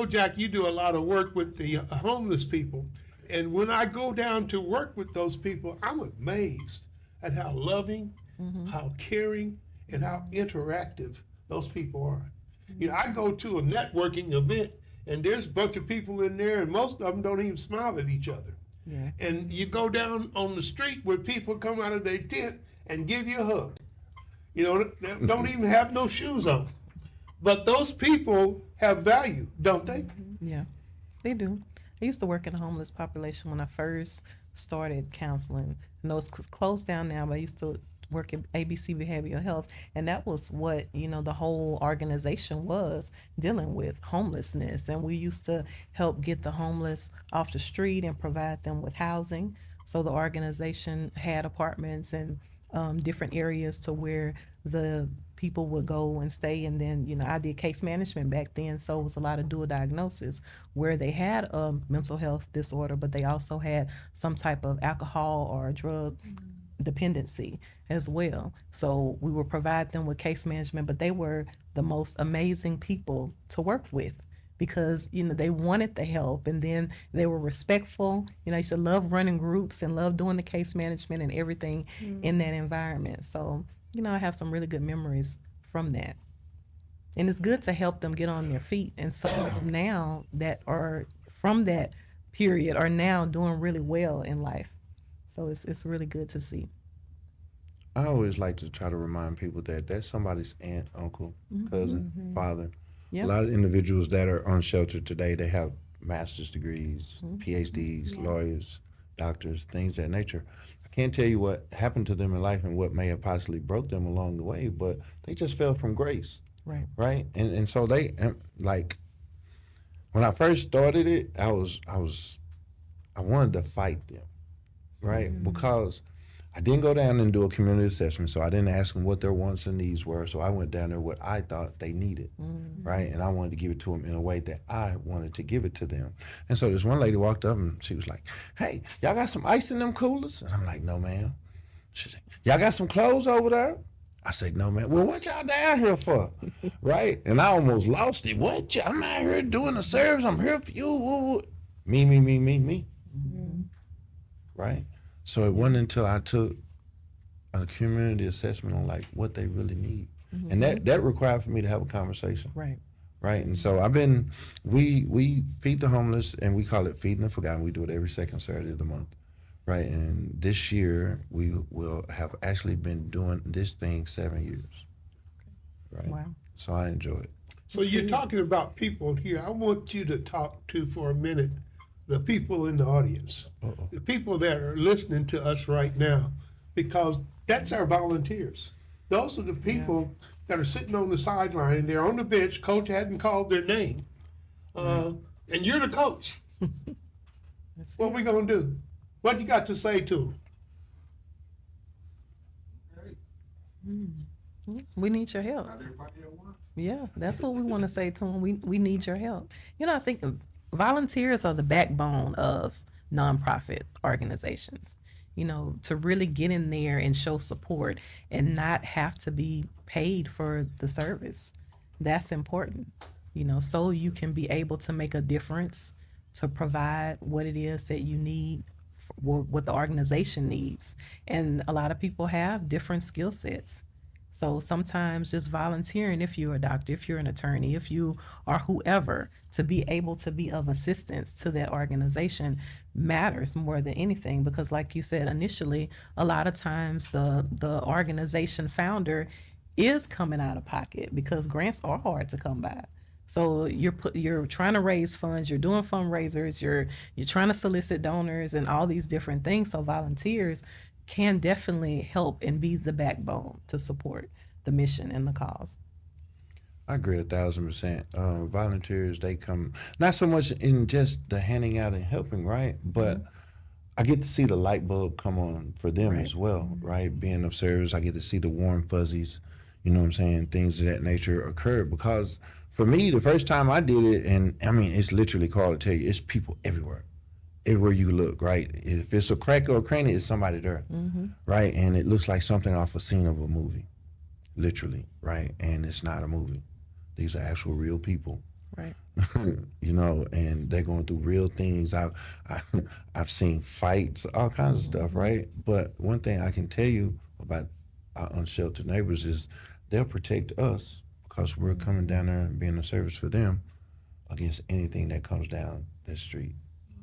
know, Jack, you do a lot of work with the homeless people. And when I go down to work with those people, I'm amazed at how loving, how caring, and how interactive those people are. You know, I go to a networking event and there's a bunch of people in there and most of them don't even smile at each other. Yeah. And you go down on the street where people come out of their tent and give you a hug. You know, they don't even have no shoes on. But those people have value, don't they? Yeah, they do. I used to work in the homeless population when I first started counseling. And those closed down now, but I used to work at ABC Behavioral Health. And that was what, the whole organization was dealing with homelessness. And we used to help get the homeless off the street and provide them with housing. So the organization had apartments and different areas to where the people would go and stay. And then, I did case management back then. So it was a lot of dual diagnosis where they had a mental health disorder, but they also had some type of alcohol or drug dependency as well. So we would provide them with case management, but they were the most amazing people to work with because, they wanted the help and then they were respectful. I used to love running groups and love doing the case management and everything in that environment. So, I have some really good memories from that. And it's good to help them get on their feet. And some of them now that are from that period are now doing really well in life. So it's really good to see. I always like to try to remind people that that's somebody's aunt, uncle, cousin, father. Yep. A lot of individuals that are unsheltered today, they have master's degrees, PhDs, lawyers, doctors, things of that nature. I can't tell you what happened to them in life and what may have possibly broke them along the way, but they just fell from grace, Right. right? And so they, like, when I first started it, I wanted to fight them, right? Because I didn't go down and do a community assessment, so I didn't ask them what their wants and needs were. So I went down there what I thought they needed, right? And I wanted to give it to them in a way that I wanted to give it to them. And so this one lady walked up and she was like, "Hey, y'all got some ice in them coolers?" And I'm like, "No, ma'am." She said, "Y'all got some clothes over there?" I said, "No, man." "Well, what y'all down here for?" Right? And I almost lost it. "What? I'm out here doing a service. I'm here for you." Woo. Me. Right? So it wasn't until I took a community assessment on like what they really need. And that required for me to have a conversation. Right. Right. And so we feed the homeless and we call it Feeding the Forgotten. We do it every second Saturday of the month. Right. And this year we will have actually been doing this thing 7 years. Right. Wow. So I enjoy it. So you're talking about people here. I want you to talk to, for a minute, the people in the audience, the people that are listening to us right now, because that's our volunteers. Those are the people that are sitting on the sideline and they're on the bench. Coach hadn't called their name, and you're the coach. What are we gonna do? What you got to say to them? We need your help. Yeah, that's what we want to say to them. We need your help. I think volunteers are the backbone of nonprofit organizations. To really get in there and show support and not have to be paid for the service. That's important, so you can be able to make a difference, to provide what it is that you need, what the organization needs. And a lot of people have different skill sets. So sometimes just volunteering, if you're a doctor, if you're an attorney, if you are whoever, to be able to be of assistance to that organization matters more than anything. Because like you said initially, a lot of times the organization founder is coming out of pocket because grants are hard to come by. So you're trying to raise funds, you're doing fundraisers, you're trying to solicit donors and all these different things. So volunteers can definitely help and be the backbone to support the mission and the cause. I agree 1,000%. Volunteers, they come not so much in just the handing out and helping, right? But I get to see the light bulb come on for them as well, right? Being of service, I get to see the warm fuzzies, you know what I'm saying? Things of that nature occur because for me, the first time I did it, and I mean, it's literally called to tell you, it's people everywhere. Everywhere you look, right? If it's a crack or a cranny, it's somebody there, right? And it looks like something off a scene of a movie, literally, right? And it's not a movie. These are actual real people. Right. You you know, and they're going through real things. I've seen fights, all kinds of stuff, right? But one thing I can tell you about our unsheltered neighbors is they'll protect us because we're coming down there and being a service for them against anything that comes down that street,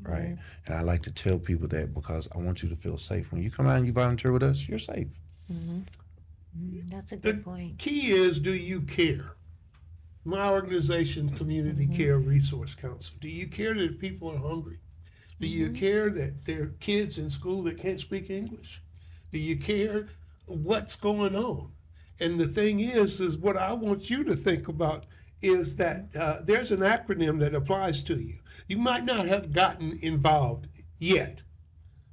right? And I like to tell people that because I want you to feel safe. When you come out and you volunteer with us, you're safe. That's a The good point. key is, do you care? My organization, Community Care Resource Council, do you care that people are hungry? Do you care that there are kids in school that can't speak English? Do you care what's going on? And the thing is what I want you to think about is that there's an acronym that applies to you. You might not have gotten involved yet,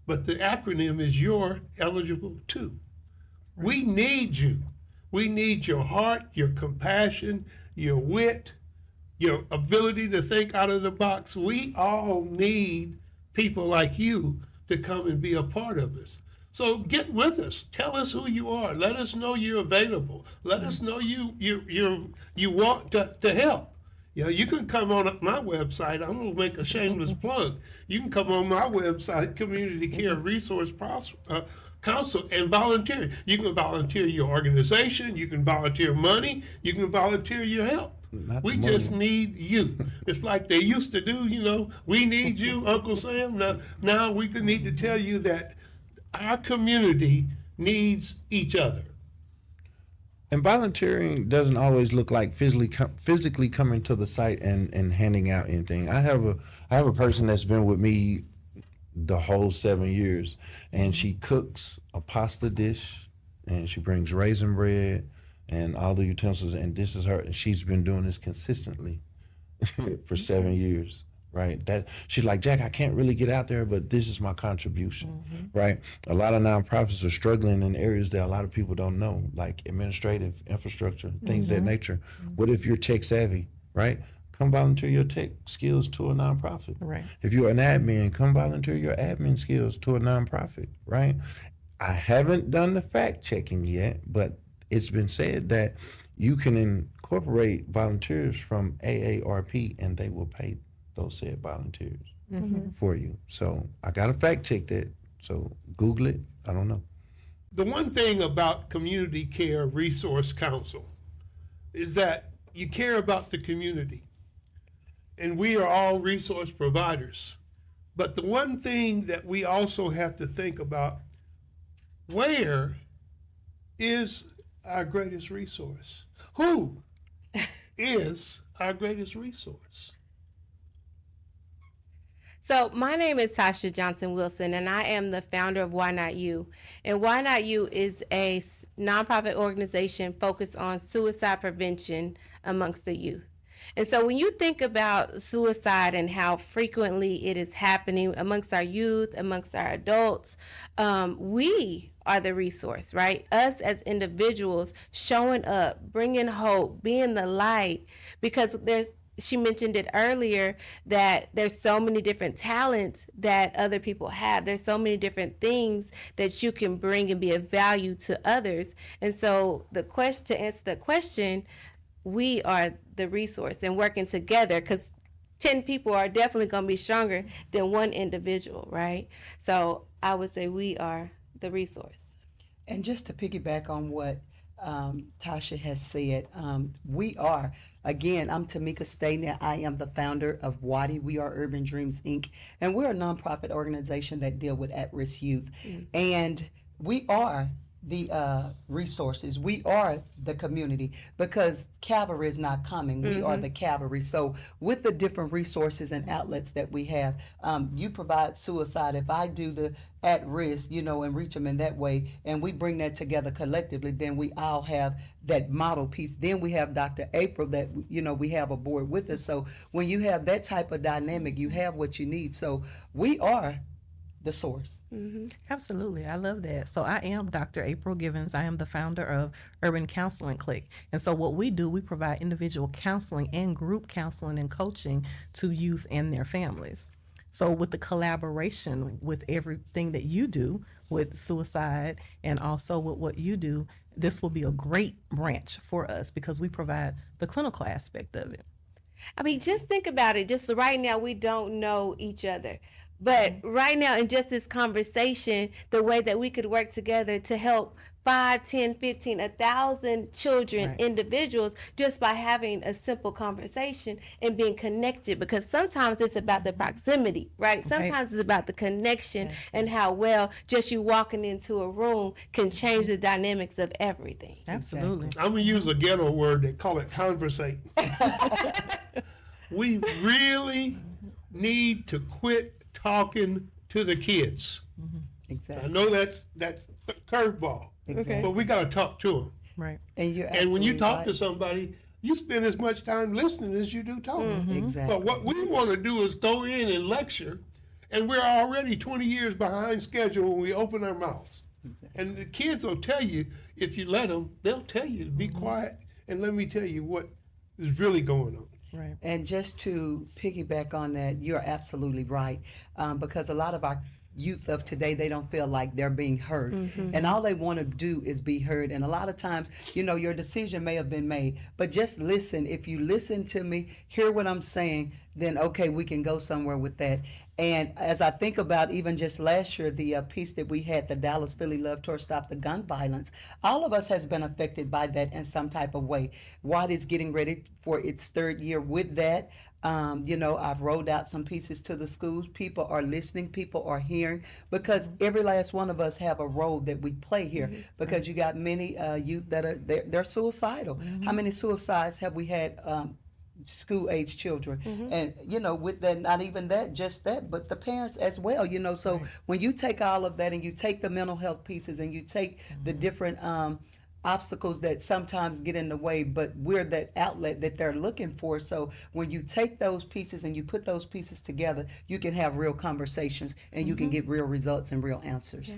but the acronym is you're eligible too. We need you. We need your heart, your compassion, your wit, your ability to think out of the box. We all need people like you to come and be a part of us. So get with us. Tell us who you are. Let us know you're available. Let us know you want to help. You know, you can come on my website. I'm going to make a shameless plug. You can come on my website, Community Care Resource Council, and volunteer. You can volunteer your organization. You can volunteer money. You can volunteer your help. We just need you. It's like they used to do, you know, we need you, Uncle Sam. Now we need to tell you that our community needs each other. And volunteering doesn't always look like physically coming to the site and handing out anything. I have a person that's been with me the whole 7 years, and she cooks a pasta dish, and she brings raisin bread and all the utensils, and this is her. And she's been doing this consistently for 7 years. Right, that she's like, Jack, I can't really get out there, but this is my contribution. Right, a lot of nonprofits are struggling in areas that a lot of people don't know, like administrative infrastructure, things of that nature. What if you're tech savvy? Right, come volunteer your tech skills to a nonprofit. Right. If you're an admin, come volunteer your admin skills to a nonprofit. Right, I haven't done the fact checking yet, but it's been said that you can incorporate volunteers from AARP and they will pay those said volunteers for you. So I got to fact check that. So Google it. I don't know. The one thing about Community Care Resource Council is that you care about the community. And we are all resource providers. But the one thing that we also have to think about, where is our greatest resource? Who is our greatest resource? So my name is Tasha Johnson Wilson, and I am the founder of Why Not You. And Why Not You is a nonprofit organization focused on suicide prevention amongst the youth. And so when you think about suicide and how frequently it is happening amongst our youth, amongst our adults, we are the resource, right? Us as individuals showing up, bringing hope, being the light, because she mentioned it earlier that there's so many different talents that other people have. There's so many different things that you can bring and be of value to others. And so to answer the question, we are the resource and working together, because 10 people are definitely going to be stronger than one individual, right? So I would say we are the resource. And just to piggyback on what Tasha has said, we are, again, I'm Tamika Staten. I am the founder of WADI. We are Urban Dreams, Inc. And we're a nonprofit organization that deal with at-risk youth. And we are the resources. We are the community, because cavalry is not coming. We are the cavalry. So with the different resources and outlets that we have, you provide suicide. If I do the at risk, and reach them in that way, and we bring that together collectively, then we all have that model piece. Then we have Dr. April that, we have aboard with us. So when you have that type of dynamic, you have what you need. So we are the source. Absolutely. I love that. So I am Dr. April Givens. I am the founder of Urban Counseling Click. And so what we do, we provide individual counseling and group counseling and coaching to youth and their families. So with the collaboration with everything that you do with suicide and also with what you do, this will be a great branch for us because we provide the clinical aspect of it. I mean, just think about it. Just right now, we don't know each other. But right now, in just this conversation, the way that we could work together to help 5, 10, 15, 1,000 children, Right. individuals, just by having a simple conversation and being connected. Because sometimes it's about the proximity, right? Sometimes it's about the connection and how well just you walking into a room can change the dynamics of everything. Absolutely. I'm gonna use a ghetto word. They call it conversate. We really need to quit talking to the kids. I Exactly. know that's a curveball, Exactly. but we gotta talk to them. Right. And you're And when you absolutely talk right. to somebody, you spend as much time listening as you do talking. Exactly. But what we want to do is go in and lecture, and we're already 20 years behind schedule when we open our mouths. And the kids will tell you, if you let them, they'll tell you to be quiet and let me tell you what is really going on. Right. And just to piggyback on that, you're absolutely right. Because a lot of our youth of today, they don't feel like they're being heard. And all they want to do is be heard. And a lot of times, your decision may have been made, but just listen. If you listen to me, hear what I'm saying, then okay, we can go somewhere with that. And as I think about even just last year, the piece that we had, the Dallas Philly Love Tour, Stop the Gun Violence, all of us has been affected by that in some type of way. Watt is getting ready for its third year with that. I've rolled out some pieces to the schools. People are listening, people are hearing, because every last one of us have a role that we play here. Because you got many youth that are they're suicidal. How many suicides have we had? School age children, and with that, not even that, just that, but the parents as well. So when you take all of that and you take the mental health pieces and you take the different obstacles that sometimes get in the way, but we're that outlet that they're looking for. So when you take those pieces and you put those pieces together, you can have real conversations and you can get real results and real answers.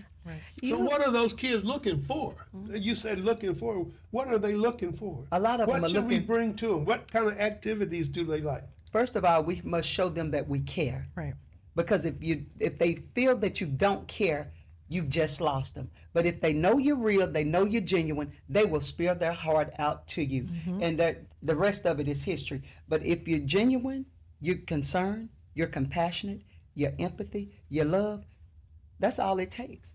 So what are those kids looking for? You said looking for. What are they looking for? A lot of them are What should we looking. bring to them? What kind of activities do they like? First of all, we must show them that we care. Right. Because if they feel that you don't care, you've just lost them. But if they know you're real, they know you're genuine, they will spill their heart out to you. And the rest of it is history. But if you're genuine, you're concerned, you're compassionate, you're empathy, you love, that's all it takes.